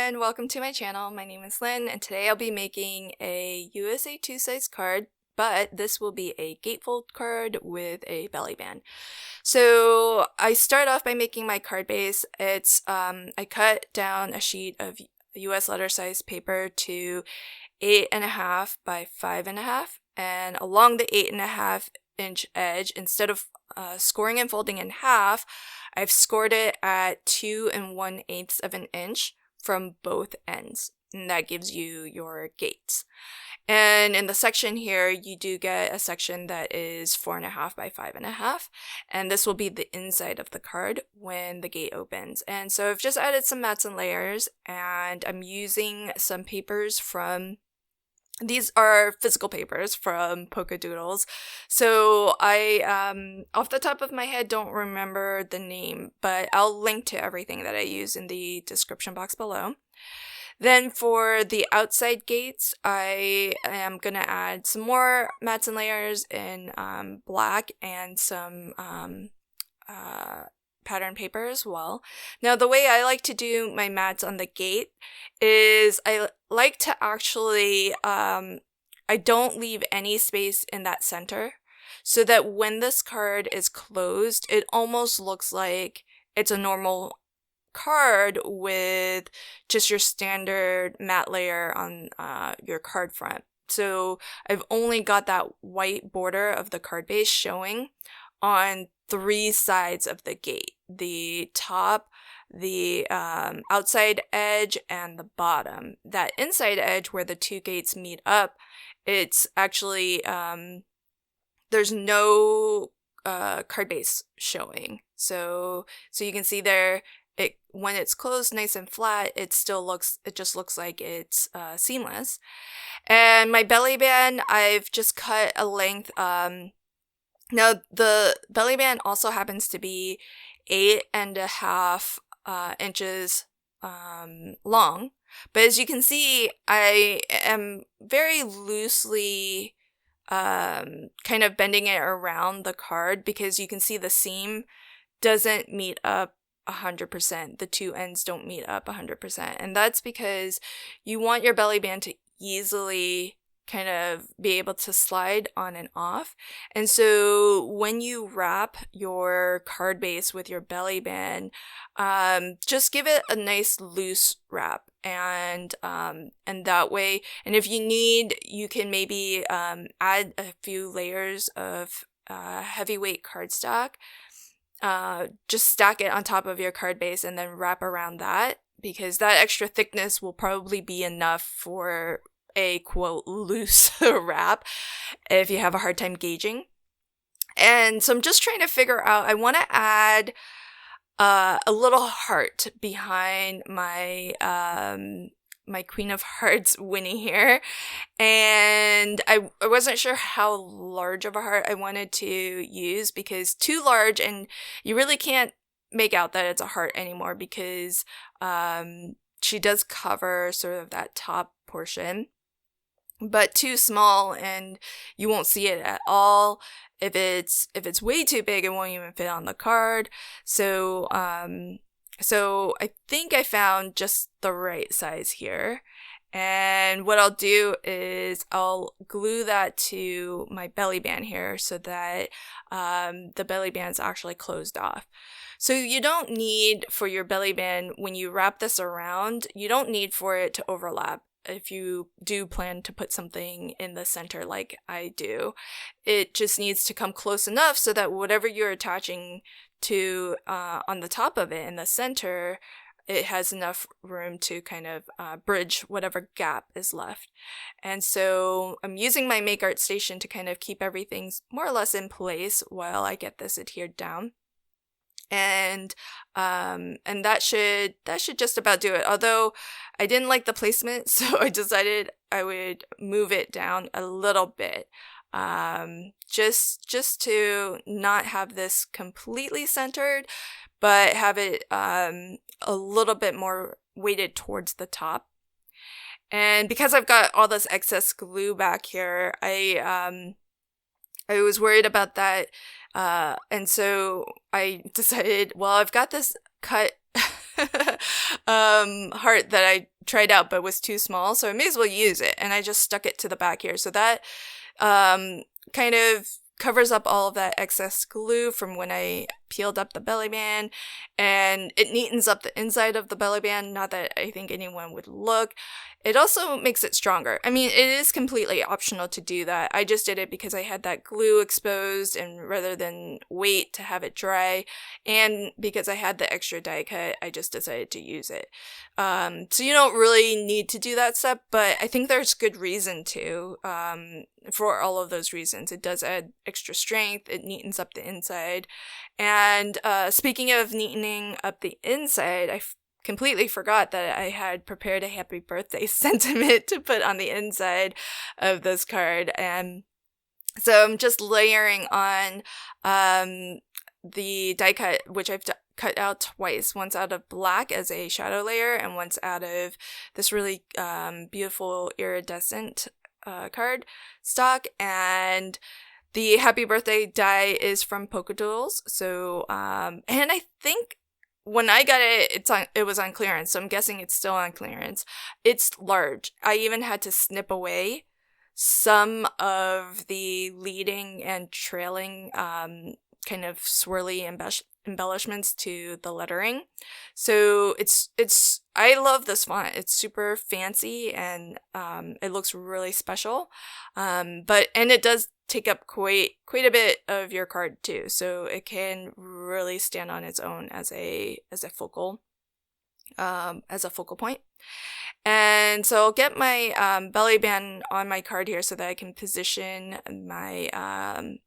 everyone, welcome to my channel. My name is Lynn and today I'll be making a USA 2 size card, but this will be a gatefold card with a belly band. So I start off by making my card base. It's I cut down a sheet of US letter size paper to 8.5 by 5.5, and along the 8.5-inch edge, instead of scoring and folding in half, I've scored it at 2 1/8 of an inch from both ends, and that gives you your gates. And in the section here, you do get a section that is 4.5 by 5.5, and this will be the inside of the card when the gate opens. And so I've just added some mats and layers, and I'm using some papers from, these are physical papers from Polka Doodles. So I, off the top of my head, don't remember the name, but I'll link to everything that I use in the description box below. Then for the outside gates, I am going to add some more mats and layers in black and some pattern paper as well. Now, the way I like to do my mats on the gate is I like to actually, I don't leave any space in that center, so that when this card is closed, it almost looks like it's a normal card with just your standard mat layer on your card front. So I've only got that white border of the card base showing on 3 sides of the gate: the top, the outside edge, and the bottom. That inside edge where the 2 gates meet up, it's actually there's no card base showing. So you can see there, when it's closed nice and flat, it just looks like it's seamless. And my belly band, I've just cut a length. Now the belly band also happens to be 8.5 inches long, but as you can see, I am very loosely kind of bending it around the card, because you can see the seam doesn't meet up 100%. The 2 ends don't meet up 100%, and that's because you want your belly band to easily kind of be able to slide on and off. And so when you wrap your card base with your belly band, just give it a nice loose wrap, and that way, and if you need, you can maybe add a few layers of heavyweight cardstock. Just stack it on top of your card base and then wrap around that, because that extra thickness will probably be enough for a quote loose wrap if you have a hard time gauging. And so I'm just trying to figure out, I want to add a little heart behind my my Queen of Hearts Winnie here, and I wasn't sure how large of a heart I wanted to use, because too large and you really can't make out that it's a heart anymore, because she does cover sort of that top portion, but too small and you won't see it at all. If it's way too big, it won't even fit on the card. So I think I found just the right size here. And what I'll do is I'll glue that to my belly band here, so that the belly band's actually closed off. So you don't need, for your belly band, when you wrap this around, you don't need for it to overlap. If you do plan to put something in the center like I do, it just needs to come close enough so that whatever you're attaching to on the top of it in the center, it has enough room to kind of bridge whatever gap is left. And so I'm using my Make Art Station to kind of keep everything more or less in place while I get this adhered down. And that should just about do it. Although I didn't like the placement, so I decided I would move it down a little bit, just to not have this completely centered, but have it a little bit more weighted towards the top. And because I've got all this excess glue back here, I was worried about that. And so I decided, well, I've got this cut heart that I tried out but was too small, so I may as well use it, and I just stuck it to the back here. So that kind of covers up all of that excess glue from when I peeled up the belly band, and it neatens up the inside of the belly band. Not that I think anyone would look. It also makes it stronger. I mean, it is completely optional to do that. I just did it because I had that glue exposed, and rather than wait to have it dry, and because I had the extra die cut, I just decided to use it. So you don't really need to do that step, but I think there's good reason to, for all of those reasons. It does add extra strength, it neatens up the inside, and speaking of neatening up the inside, I completely forgot that I had prepared a happy birthday sentiment to put on the inside of this card, and so I'm just layering on the die cut, which I've cut out twice, once out of black as a shadow layer, and once out of this really beautiful iridescent card stock. And the happy birthday die is from Polka Doodles. So and I think when I got it, it was on clearance, so I'm guessing it's still on clearance. It's large. I even had to snip away some of the leading and trailing kind of swirly embellishments to the lettering. So I love this font. It's super fancy, and it looks really special. And it does take up quite a bit of your card too, so it can really stand on its own as a focal point. And so I'll get my belly band on my card here so that I can position my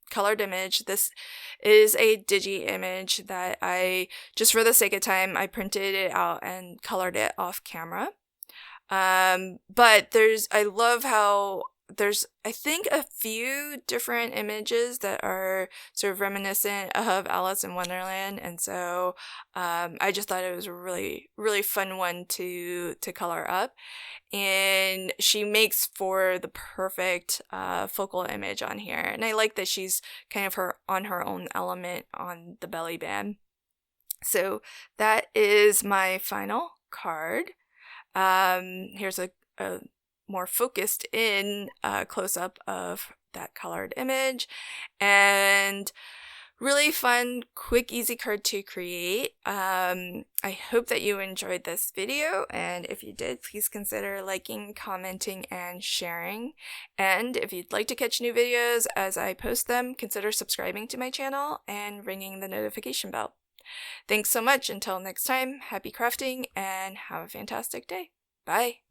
colored image. This is a digi image that I, just for the sake of time, I printed it out and colored it off camera. But I love how there's, I think, a few different images that are sort of reminiscent of Alice in Wonderland, and so I just thought it was a really, really fun one to color up, and she makes for the perfect focal image on here. And I like that she's kind of on her own element on the belly band. So that is my final card. Here's a more focused in close-up of that colored image, and really fun, quick, easy card to create. I hope that you enjoyed this video, and if you did, please consider liking, commenting, and sharing. And if you'd like to catch new videos as I post them, consider subscribing to my channel and ringing the notification bell. Thanks so much. Until next time, happy crafting and have a fantastic day. Bye!